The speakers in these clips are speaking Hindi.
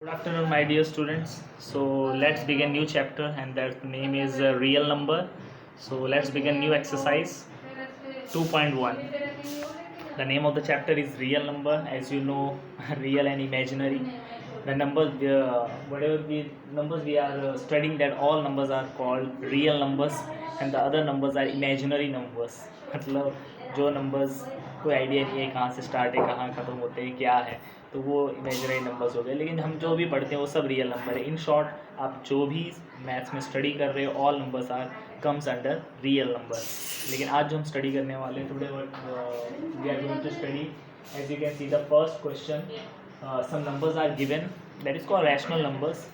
Good afternoon, my dear students. So let's begin new chapter, and that name is real number. So let's begin new exercise 2.1. The name of the chapter is real number. As you know, real and imaginary. The numbers, whatever the numbers we are studying, that all numbers are called real numbers, and the other numbers are imaginary numbers. मतलब जो numbers कोई आइडिया नहीं है कहाँ से स्टार्ट है कहाँ ख़त्म होते हैं क्या है, तो वो इमेजनरी नंबर्स हो गए। लेकिन हम जो भी पढ़ते हैं वो सब रियल नंबर है। इन शॉर्ट आप जो भी मैथ्स में स्टडी कर रहे हो, all numbers are comes under real numbers. लेकिन आज जो हम स्टडी करने वाले हैं, today we are going to study, as you can see the first question, some numbers are given, that is called rational numbers,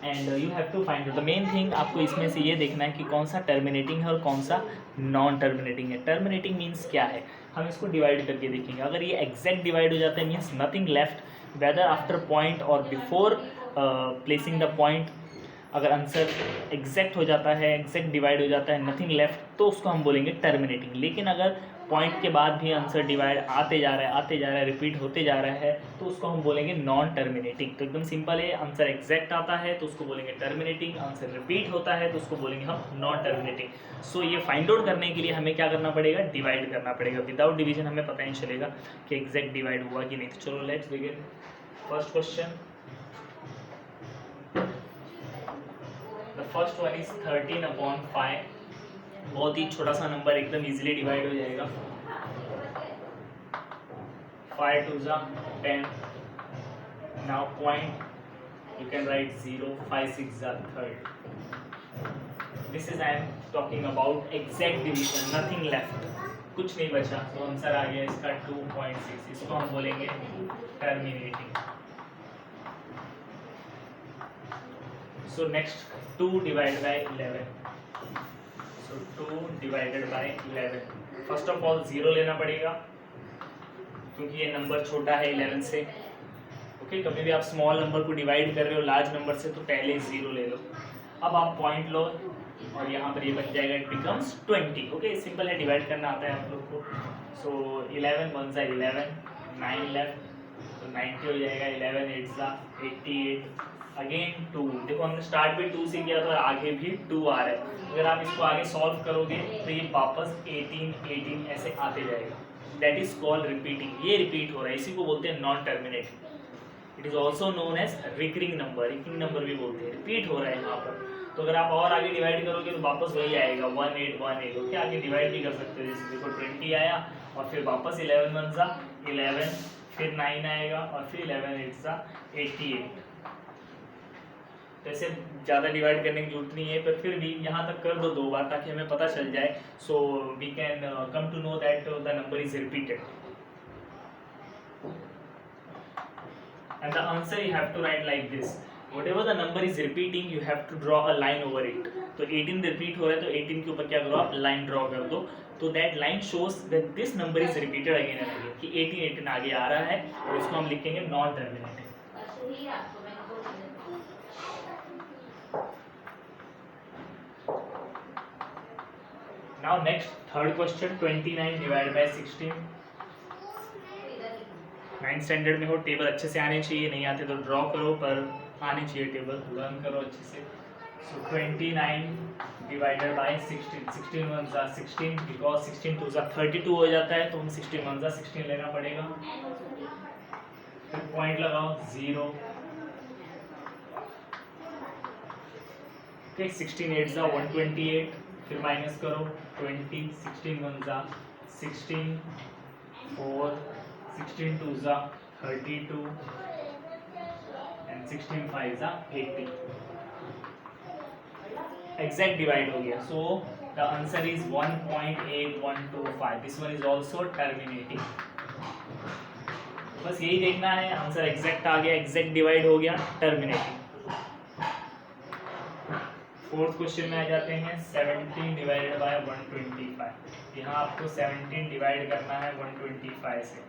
and you have to find out the main thing। आपको इसमें से ये देखना है कि कौन सा टर्मिनेटिंग है और कौन सा नॉन टर्मिनेटिंग है। टर्मिनेटिंग मीन्स क्या है, हम इसको डिवाइड करके देखेंगे। अगर ये एग्जैक्ट डिवाइड हो जाता है means nothing left, whether after point और बिफोर प्लेसिंग द पॉइंट। अगर आंसर एग्जैक्ट हो जाता है, एग्जैक्ट डिवाइड हो जाता है, नथिंग लेफ्ट, तो उसको हम बोलेंगे टर्मिनेटिंग। लेकिन अगर पॉइंट के बाद भी आंसर डिवाइड आते जा रहा है, रिपीट होते जा रहा है, तो उसको हम बोलेंगे नॉन टर्मिनेटिंग। तो एकदम सिंपल है, आंसर एग्जैक्ट आता है तो उसको बोलेंगे टर्मिनेटिंग, आंसर रिपीट होता है तो उसको बोलेंगे हम नॉन टर्मिनेटिंग। सो ये फाइंड आउट करने के लिए हमें क्या करना पड़ेगा, डिवाइड करना पड़ेगा। विदाउट डिवीजन हमें पता नहीं चलेगा कि एग्जैक्ट डिवाइड हुआ कि नहीं। तो चलो let's begin first question. The first one is 13/5। बहुत ही छोटा सा नंबर, एकदम इजीली डिवाइड हो जाएगा। 5 2 10। Now point you can write 0, 5 6 30। This is I am talking about exact division, nothing left, कुछ नहीं बचा, तो आंसर आ गया इसका 2.6। इसको हम बोलेंगे terminating. So next 2 divide by 11। So 2 divided by 11। First of all 0 लेना पड़ेगा क्योंकि ये नंबर छोटा है 11 से। ओके, कभी भी आप स्मॉल नंबर को डिवाइड कर रहे हो लार्ज नंबर से तो पहले 0 ले लो। अब आप पॉइंट लो और यहाँ पर ये बन जाएगा, इट बिकम्स 20। ओके, सिंपल है, डिवाइड करना आता है आप लोग को। सो 11 1 सा 11, 9 लेफ्ट तो 90 हो जाएगा। 11 8 सा 88, अगेन 2। देखो हमने स्टार्ट भी 2 से किया तो आगे भी 2 आ रहा है। अगर आप इसको आगे सॉल्व करोगे तो ये वापस 18 18 ऐसे आते जाएगा। That is called repeating. ये रिपीट हो रहा है, इसी को बोलते हैं non terminating. It is also known as recurring number, recurring number भी बोलते हैं। रिपीट हो रहा है यहाँ पर, तो अगर आप और आगे डिवाइड करोगे तो वापस वही आएगा 1 8 1 8। ओके, आगे डिवाइड भी कर सकते हो। जैसे देखो 20 आया और फिर वापस 11 1 सा 11, फिर 9 आएगा और फिर 11 8 सा 88। ऐसे ज़्यादा डिवाइड करने की जरूरत नहीं है, पर फिर भी यहाँ तक कर दो 2 बार ताकि हमें पता चल जाए। So we can come to know that the number is repeated and the answer you have to write like this. whatever the number is repeating you have to draw a line over it। तो 18 रिपीट हो रहा है तो 18 के ऊपर क्या करो आप, लाइन ड्रॉ कर दो। तो that line shows that this number is repeated again and again, कि 18 18 आगे आ रहा है और इसको हम लिखेंगे non terminating. Now next third question, 29 divided by 16। 9th standard में हो, टेबल अच्छे से आने चाहिए, नहीं आते तो ड्रॉ करो, पर आने चाहिए टेबल, लर्न करो अच्छे से। सो 29 डिवाइडेड बाय 16। 16 1 सा 16, बिकॉज 16 2 सा 32 हो जाता है, तो हम 16 1 सा 16 लेना पड़ेगा। फिर पॉइंट लगाओ 0। ओके, 16 8 सा 128, फिर माइनस करो 20। 16 1 सा 16, 4, 16 2 सा 32 एंड 16 5 सा 80। एग्जैक्ट डिवाइड हो गया। So the answer is 1.8125। This one is also terminating. बस यही देखना है, आंसर एग्जैक्ट आ गया, एग्जैक्ट डिवाइड हो गया, टर्मिनेटिंग। फोर्थ क्वेश्चन में आ जाते हैं, 17 डिवाइडेड बाय 125। यहाँ आपको 17 डिवाइड करना है 125 से।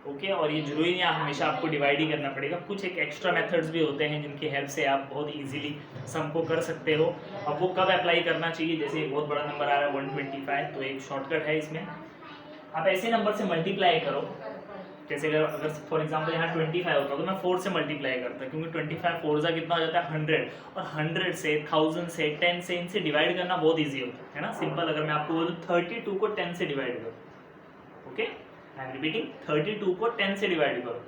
ओके, और ये जरूरी नहीं हमेशा आपको डिवाइड ही करना पड़ेगा, कुछ एक एक्स्ट्रा मेथड्स भी होते हैं जिनकी हेल्प से आप बहुत इजीली सम को कर सकते हो। अब वो कब अप्लाई करना चाहिए, जैसे बहुत बड़ा नंबर आ रहा है 125, तो एक शॉर्टकट है इसमें, आप ऐसे नंबर से मल्टीप्लाई करो जैसे अगर फॉर एग्जांपल यहाँ 25 होता तो मैं 4 से मल्टीप्लाई करता, क्योंकि 25 4 जा कितना हो जाता है 100, और 100 से 1000 से 10 से इनसे डिवाइड करना बहुत ईजी होता है ना, सिंपल। अगर मैं आपको बोलूँ 32 को 10 से डिवाइड करो, ओके, आई एम रिपीटिंग, 32 को 10 से डिवाइड करो,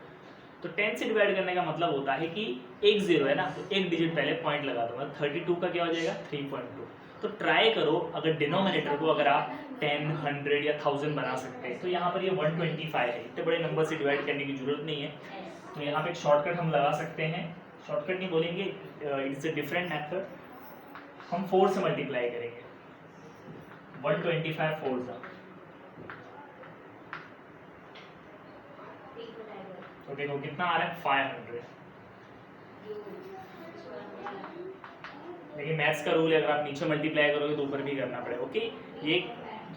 तो 10 से डिवाइड करने का मतलब होता है कि एक जीरो है ना, तो एक डिजिट पहले पॉइंट लगा दूंगा, 32 का क्या हो जाएगा 3.2। तो ट्राई करो अगर डिनोमिनेटर को अगर आप 10, 100 या 1000 बना सकते हैं, तो यहाँ पर ये 125 है, इतने बड़े नंबर से डिवाइड करने की जरूरत नहीं है। तो यहाँ पे एक शॉर्टकट हम लगा सकते हैं, शॉर्टकट नहीं बोलेंगे, इट्स अ डिफरेंट मेथड। हम 4 से मल्टीप्लाई करेंगे, 125 4 जा, तो देखो कितना आ रहा है 500। लेकिन मैथ्स का रूल है, अगर आप नीचे मल्टीप्लाई करोगे तो ऊपर भी करना पड़ेगा, ओके। ये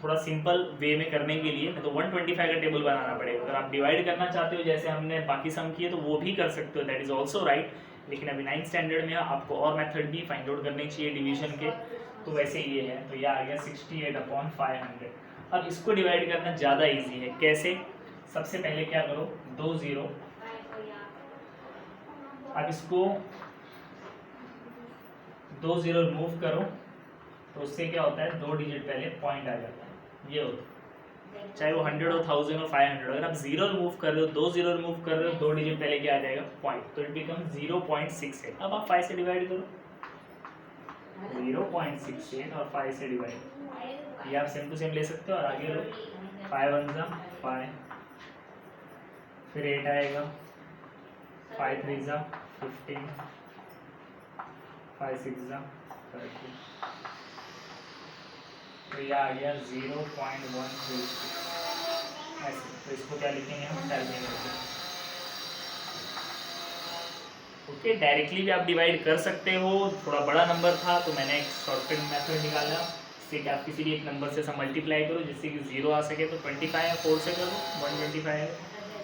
थोड़ा सिंपल वे में करने के लिए तो 125 का टेबल बनाना पड़ेगा। अगर आप डिवाइड करना चाहते हो जैसे हमने बाकी सम किए तो वो भी कर सकते हो, दैट इज ऑल्सो राइट। लेकिन अभी 9th स्टैंडर्ड में आपको और मेथड भी फाइंड आउट करने चाहिए डिवीजन के, तो वैसे ये है। तो ये आ गया 68/500। अब इसको डिवाइड करना ज़्यादा ईजी है, कैसे? सबसे पहले क्या करो, 2 0, अब इसको 2 0 रिमूव करो, तो उससे क्या होता है 2 डिजिट पहले पॉइंट आ जाता है, ये होता है। चाहे वो 100 हो, 1000 हो, 500, अगर आप 0 रिमूव कर रहे हो, 2 0 रिमूव कर रहे हो, 2 डिजिट पहले क्या आ जाएगा पॉइंट, तो इट बिकम 0.68। अब आप 5 से डिवाइड करो, 0.68 और 5 से डिवाइड, ये आप सेम टू सेम ले सकते हो। और आगे लो, 5 1 जा 5, फिर 8 आएगा, 5 3 जा 15, 5 6 जा 30, तो यह आ गया 0.136 ऐसे। तो इसको क्या लिखेंगे हम, टर्मिनेटर, ओके। डायरेक्टली भी आप डिवाइड कर सकते हो, थोड़ा बड़ा नंबर था तो मैंने एक शॉर्टकट मेथड निकाला, जिससे कि आप किसी भी एक नंबर से सब मल्टीप्लाई करो जिससे कि 0 आ सके। तो 25 है, 4 से करो, 125 है,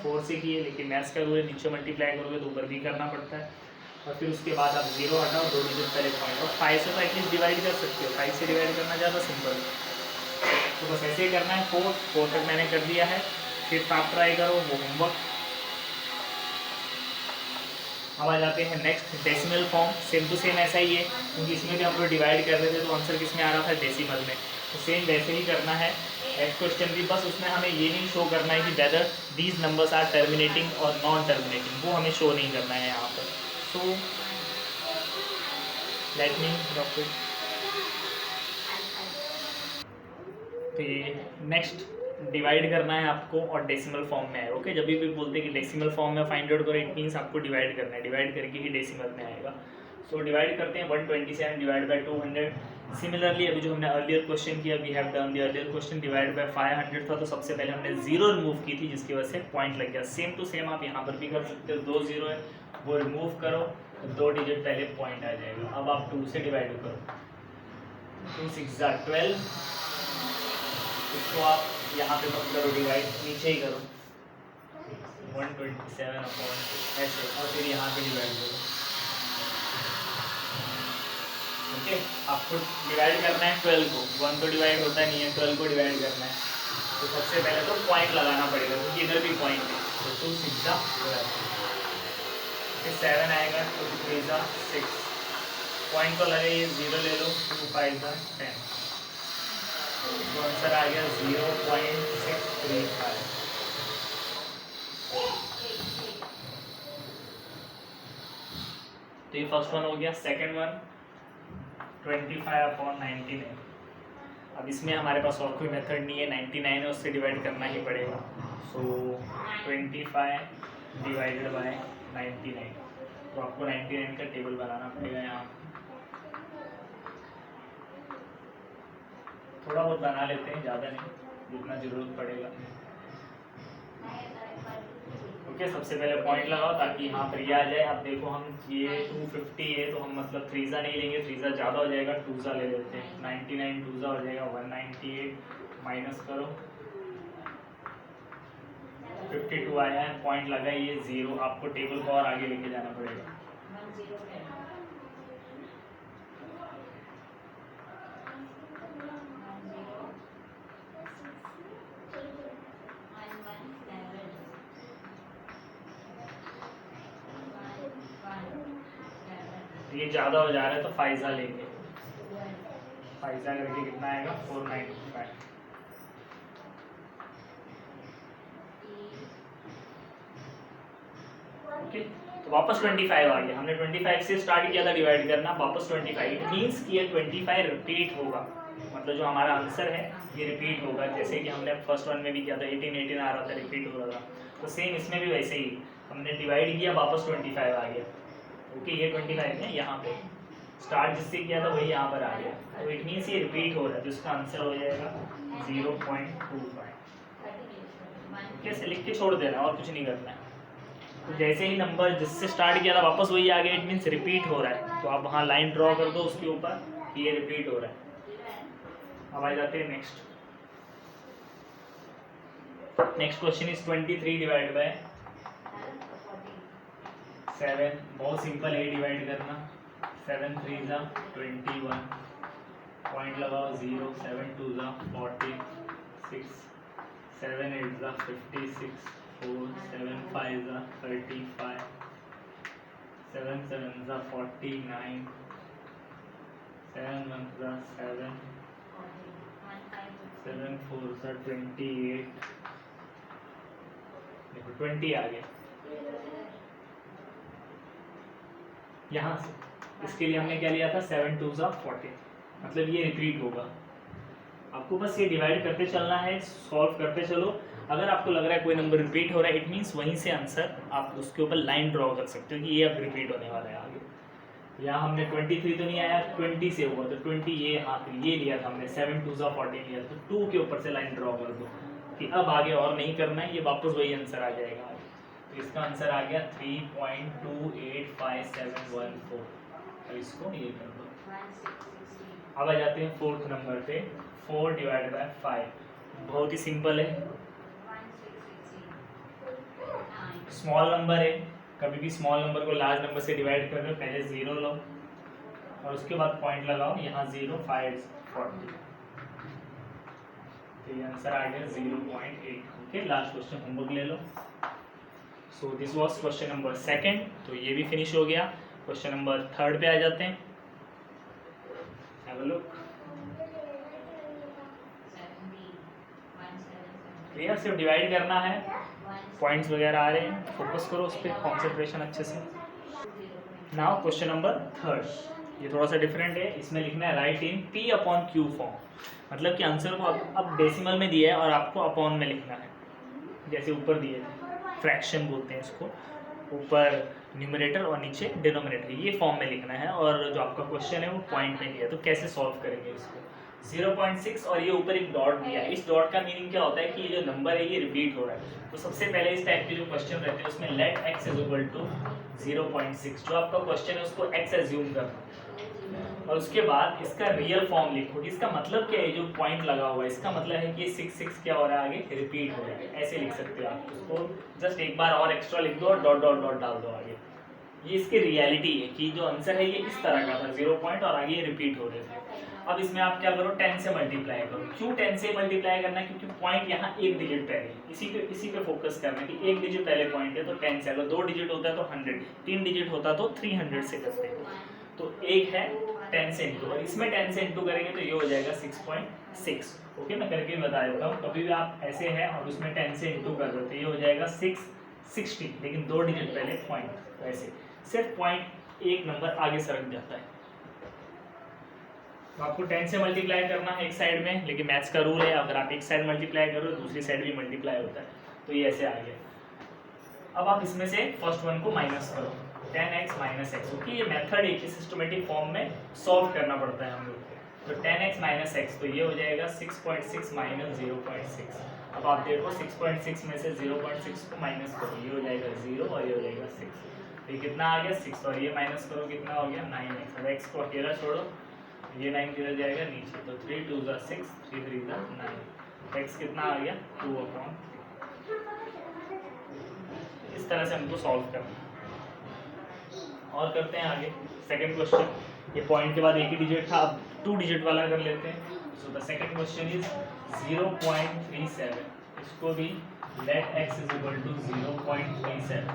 4 से किए, लेकिन मैथ्स का रूल है नीचे मल्टीप्लाई करोगे तो ऊपर भी करना पड़ता है। और फिर उसके बाद आप 0 हटाओ, 2 डिजिट पहले पॉइंट, और 5 से तो एटलीस्ट डिवाइड कर सकते हो, 5 से डिवाइड करना ज़्यादा सिंपल। तो बस ऐसे ही करना है। 4 तक मैंने कर दिया है, फिर आप ट्राई करो, वो होमवर्क। अब आ जाते हैं next, decimal form. Same to same ऐसा ही है, क्योंकि इसमें भी हम लोग डिवाइड कर रहे थे तो आंसर किस में आ रहा था, डेसिमल में। तो सेम वैसे ही करना है नेक्स्ट क्वेश्चन भी, बस उसमें हमें ये नहीं शो करना है कि whether these numbers are terminating और नॉन टर्मिनेटिंग, वो हमें शो नहीं करना है यहाँ पर। सो लेट मी डॉक्टर, तो ये नेक्स्ट डिवाइड करना है आपको और डेसिमल फॉर्म में है, ओके। जब भी बोलते हैं कि डेसिमल फॉर्म में फाइंड आउट करो, इट मीन्स आपको डिवाइड करना है, डिवाइड करके ही डेसिमल में आएगा। सो डिवाइड करते हैं, 127 डिवाइड बाय 200। सिमिलरली अभी जो हमने अर्लियर क्वेश्चन किया, we have done the earlier question, divide by 500 था, तो सबसे पहले हमने 0 रिमूव की थी जिसकी वजह से पॉइंट लग गया। सेम टू सेम आप यहाँ पर भी कर सकते हो, 2 0 है वो रिमूव करो, तो 2 डिजिट पहले पॉइंट आ जाएगा। अब आप 2 से डिवाइड करो, 2 6 12, इसको आप यहाँ पे मत करो डिवाइड, नीचे ही करो, 127/2 ऐसे, और फिर यहाँ पे डिवाइड करो, ओके। आपको डिवाइड करना है 12 को, 1 तो डिवाइड होता नहीं है, 12 को डिवाइड करना है। तो सबसे पहले तो पॉइंट लगाना पड़ेगा, क्योंकि इधर भी पॉइंट है। तो 2 6 12, फिर 7 आएगा, 2 3 6, पॉइंट तो लगे, ये 0 ले लो, 2 5 10, तो आंसर आ गया 0.635। तो ये फर्स्ट वन हो गया। Second one 25/99। अब इसमें हमारे पास और कोई मेथड नहीं है, 99 है उससे डिवाइड करना ही पड़ेगा। सो 25 डिवाइडेड बाय 99, तो आपको 99 का टेबल बनाना पड़ेगा। यहाँ थोड़ा बहुत बना लेते हैं, ज़्यादा नहीं, जितना ज़रूरत पड़ेगा, ओके। सबसे पहले पॉइंट लगाओ ताकि यहाँ पर ये आ जाए। अब देखो हम ये 250 है तो हम मतलब 3 नहीं लेंगे, 3 ज़्यादा हो जाएगा, 2 ले लेते हैं। 99 2 हो जाएगा 198, माइनस करो, 52 आया है, पॉइंट लगाइए 0। आपको टेबल को और आगे लेके जाना पड़ेगा, ये ज़्यादा हो जा रहा है तो फाइजा लेंगे, फाइजा करके कितना आएगा 495। ओके, तो वापस 25 आ गया। हमने 25 से स्टार्ट किया था डिवाइड करना, वापस 25। इट मीन्स कि ये 25 रिपीट होगा, मतलब जो हमारा आंसर है ये रिपीट होगा। जैसे कि हमने फर्स्ट वन में भी किया था, 18 आ रहा था, रिपीट हो रहा था, तो सेम इसमें भी वैसे ही हमने डिवाइड किया, वापस 25 आ गया। ओके, ये 25 है, यहाँ पे स्टार्ट जिससे किया था वही यहाँ पर आ गया, तो इट मीन्स ये रिपीट हो रहा है, जिसका आंसर हो जाएगा 0.25। कैसे लिख के छोड़ देना, और कुछ नहीं करना है। तो जैसे ही नंबर जिससे स्टार्ट किया था वापस वही आ गया, इट मीन्स रिपीट हो रहा है, तो आप वहाँ लाइन ड्रॉ कर दो उसके ऊपर कि ये रिपीट हो रहा है। अब आ जाते हैं next question is 23 divide by 7। बहुत सिंपल है डिवाइड करना। 7 3 जा 21, पॉइंट लगाओ 0, 7 2 जा 46, 7 8 जा 56, 4 7 5 जा 35, 7 7 जा 49, 7 1 जा 7, 7 4 जा 28। देखो 20 आ गया यहाँ से। इसके लिए हमने क्या लिया था, 7 2 जा 40, मतलब ये रिपीट होगा। आपको बस ये डिवाइड करते चलना है, सॉल्व करते चलो। अगर आपको लग रहा है कोई नंबर रिपीट हो रहा है, इट मीन्स वहीं से आंसर आप उसके ऊपर लाइन ड्रॉ कर सकते हो कि ये अब रिपीट होने वाला है आगे। यहाँ हमने 23 तो नहीं आया, 20 से हुआ, तो 20 ये हाँ ये लिया था हमने, 7 2 जा 40 लिया, तो 2 के ऊपर से लाइन ड्रॉ कर दो कि अब आगे और नहीं करना है, ये वापस वही आंसर आ जाएगा आगे। तो इसका आंसर आ गया 3.285714। अब इसको ये कर दो। अब आ जाते हैं फोर्थ नंबर पे, 4 डिवाइड बाय 5। बहुत ही सिंपल है, स्मॉल नंबर है। कभी भी स्मॉल नंबर को लार्ज नंबर से डिवाइड कर रहे हो, पहले 0 लो और उसके बाद पॉइंट लगाओ, यहाँ 0 5 40, तो ये आंसर आ गया 0.8। ओके, लास्ट क्वेश्चन होमवर्क ले लो। So this was question number 2, तो ये भी फिनिश हो गया। क्वेश्चन नंबर 3 पे आ जाते हैं, हैव अ लुक। क्लियर, सिर्फ डिवाइड करना है, पॉइंट्स वगैरह आ रहे हैं, फोकस करो उस पर, कॉन्सेंट्रेशन अच्छे से। नाउ क्वेश्चन नंबर 3, ये थोड़ा सा डिफरेंट है। इसमें लिखना है राइट इन P/Q फॉर्म, मतलब कि आंसर को अब डेसिमल में दिया है और आपको अपॉन में लिखना है, जैसे ऊपर दिए थे, फ्रैक्शन बोलते हैं इसको, ऊपर न्यूमरेटर और नीचे डिनोमिनेटर, ये फॉर्म में लिखना है। और जो आपका क्वेश्चन है वो पॉइंट में दिया है, तो कैसे सॉल्व करेंगे इसको। 0.6 और ये ऊपर एक डॉट दिया है, इस डॉट का मीनिंग क्या होता है कि ये जो नंबर है ये रिपीट हो रहा है। तो सबसे पहले इस टाइप के जो क्वेश्चन रहते हैं उसमें let x is equal to 0.6, जो आपका क्वेश्चन है उसको x एज्यूम करना, और उसके बाद इसका रियल फॉर्म लिखो। इसका मतलब क्या है, जो पॉइंट लगा हुआ है इसका मतलब है कि 6 क्या हो रहा है, आगे रिपीट हो रहा है, ऐसे लिख सकते हो आप उसको। जस्ट एक बार और एक्स्ट्रा लिख दो और डॉट डॉट डॉट डाल दो आगे। ये इसकी रियलिटी है कि जो आंसर है ये इस तरह का था, 0 पॉइंट और आगे रिपीट हो रहे थे। अब इसमें आप क्या करो, 10 से मल्टीप्लाई करो। क्यों 10 से मल्टीप्लाई करना है, क्योंकि पॉइंट यहाँ एक डिजिट पहले, इसी पे फोकस करना है कि एक डिजिट पहले पॉइंट है, तो 10 से। अगर 2 डिजिट होता है तो 100, 3 डिजिट होता तो 300 से करते हैं। तो एक है 10 से इंटू, और इसमें 10 से इंटू करेंगे तो ये हो जाएगा 6.6। ओके, मैं करके बता देता हूँ। कभी भी आप ऐसे हैं और उसमें 10 से इंटू कर दो तो ये हो जाएगा 660, लेकिन 2 डिजिट पहले पॉइंट, तो ऐसे सिर्फ पॉइंट एक नंबर आगे सरक जाता है। तो आपको 10 से मल्टीप्लाई करना है एक साइड में, लेकिन मैथ्स का रूल है, अगर आप एक साइड मल्टीप्लाई करो दूसरी साइड भी मल्टीप्लाई होता है, तो ये ऐसे आ गया। अब आप इसमें से फर्स्ट वन को माइनस करो, 10x माइनस x। ओके, ये मेथड एक ही सिस्टमेटिक फॉर्म में सॉल्व करना पड़ता है हम लोग को। तो 10x माइनस x, तो ये हो जाएगा 6.6 माइनस 0.6। अब आप देखो 6.6 में से 0.6 को माइनस करो, ये हो जाएगा 0 और ये हो जाएगा 6, तो ये कितना आ गया 6, और ये माइनस करो कितना हो गया 9x। अब x को अकेला छोड़ो, ये 9 किधर जाएगा नीचे, तो 3 2 जा 6, 3 3 जा 9, x कितना आ गया 2/3। इस तरह से हमको सॉल्व करना है। और करते हैं आगे सेकंड क्वेश्चन। ये पॉइंट के बाद एक ही डिजिट था, अब 2 डिजिट वाला कर लेते हैं। So the second question is 0.37। इसको भी let x is equal to 0.37।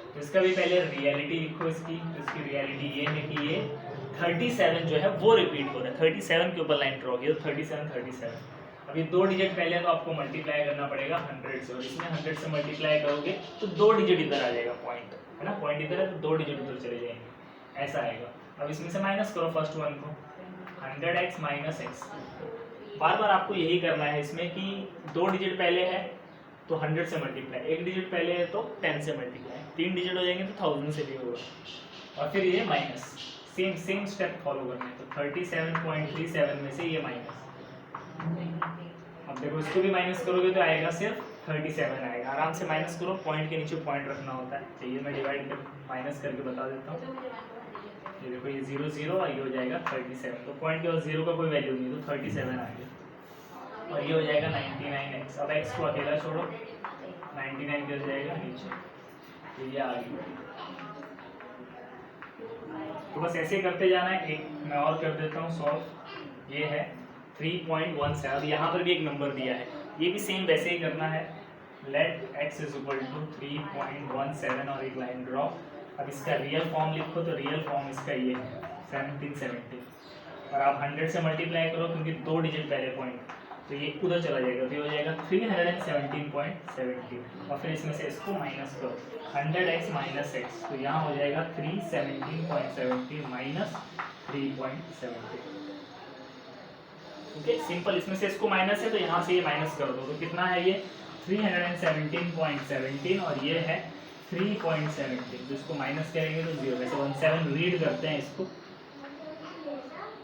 तो इसका भी पहले रियलिटी लिखो इसकी। तो इसकी रियलिटी ये है कि ये 37 जो है वो रिपीट हो रहा है। 37 के ऊपर लाइन ड्रॉ की, तो 37। अब ये 2 डिजिट पहले है तो आपको मल्टीप्लाई करना पड़ेगा 100 से, और इसमें 100 से मल्टीप्लाई करोगे तो 2 डिजिट इधर आ जाएगा, पॉइंट है ना, पॉइंट इधर है तो 2 डिजिट उधर चले जाएंगे, ऐसा आएगा। अब इसमें से माइनस करो फर्स्ट वन को, 100x माइनस एक्स। बार बार आपको यही करना है इसमें कि 2 डिजिट पहले है तो 100 से मल्टीप्लाई, 1 डिजिट पहले है तो 10 से मल्टीप्लाई, 3 डिजिट हो जाएंगे तो 1000 से भी होगा, और फिर ये माइनस, सेम स्टेप फॉलो करना है। तो 37.37 में से ये माइनस, अब देखो इसको भी माइनस करोगे तो आएगा सिर्फ 37 आएगा। आराम से माइनस करो, पॉइंट के नीचे पॉइंट रखना होता है। चाहिए मैं डिवाइड कर माइनस करके बता देता हूँ। ये देखो ये 0 0 और ये हो जाएगा 37, तो पॉइंट के बाद 0 का कोई वैल्यू नहीं, तो 37 आ गया, और ये हो जाएगा 99x। अब x को अकेला छोड़ो, 99 गिर जाएगा नीचे, तो ये आ गया। तो बस ऐसे करते जाना है। एक मैं और कर देता हूँ सॉल्व, ये है 3.17। अब यहाँ पर भी एक नंबर दिया है, ये भी सेम वैसे ही करना है। Let x is equal to 3.17 और एक लाइन ड्रॉ। अब इसका रियल फॉर्म लिखो, तो रियल फॉर्म इसका ये है 1770, और आप 100 से मल्टीप्लाई करो क्योंकि 2 डिजिट पहले पॉइंट, तो ये उधर चला जाएगा, तो ये हो जाएगा 317.17, और फिर इसमें से इसको माइनस करो 100x माइनस एक्स, तो यहाँ हो जाएगा 317.17 माइनस 3.17। ओके सिंपल, इसमें से इसको माइनस है तो यहाँ से ये माइनस कर दो, तो कितना है ये 317.17 और ये है 3.17, तो इसको माइनस करेंगे तो 0, वैसे 17 रीड करते हैं इसको,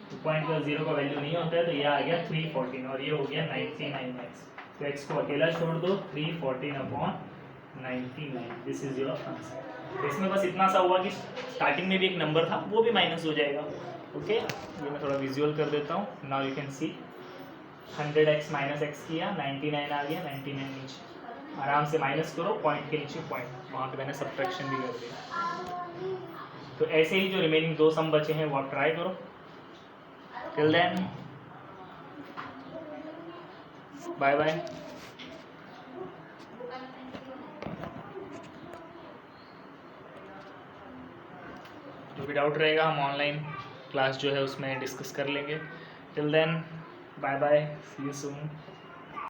तो पॉइंट का 0 का वैल्यू नहीं होता है, तो ये आ गया 314 और ये हो गया 99x। तो x को अकेला छोड़ दो, 314/99, दिस इज योर आंसर। तो इसमें बस इतना सा हुआ कि स्टार्टिंग में भी एक नंबर था वो भी माइनस हो जाएगा। ओके ये मैं थोड़ा विजुअल कर देता हूँ। Now you can C 100x minus x किया, 99 आ गया, 99 नीचे, आराम से माइनस करो, पॉइंट के नीचे पॉइंट, वहाँ पे मैंने सब्ट्रैक्शन भी कर दिया। तो ऐसे ही जो रिमेनिंग 2 सम बचे हैं वो आप ट्राई करो। Till then, bye bye. जो भी डाउट रहेगा हम ऑनलाइन क्लास जो है उसमें डिस्कस कर लेंगे। Till then, bye bye. See you soon.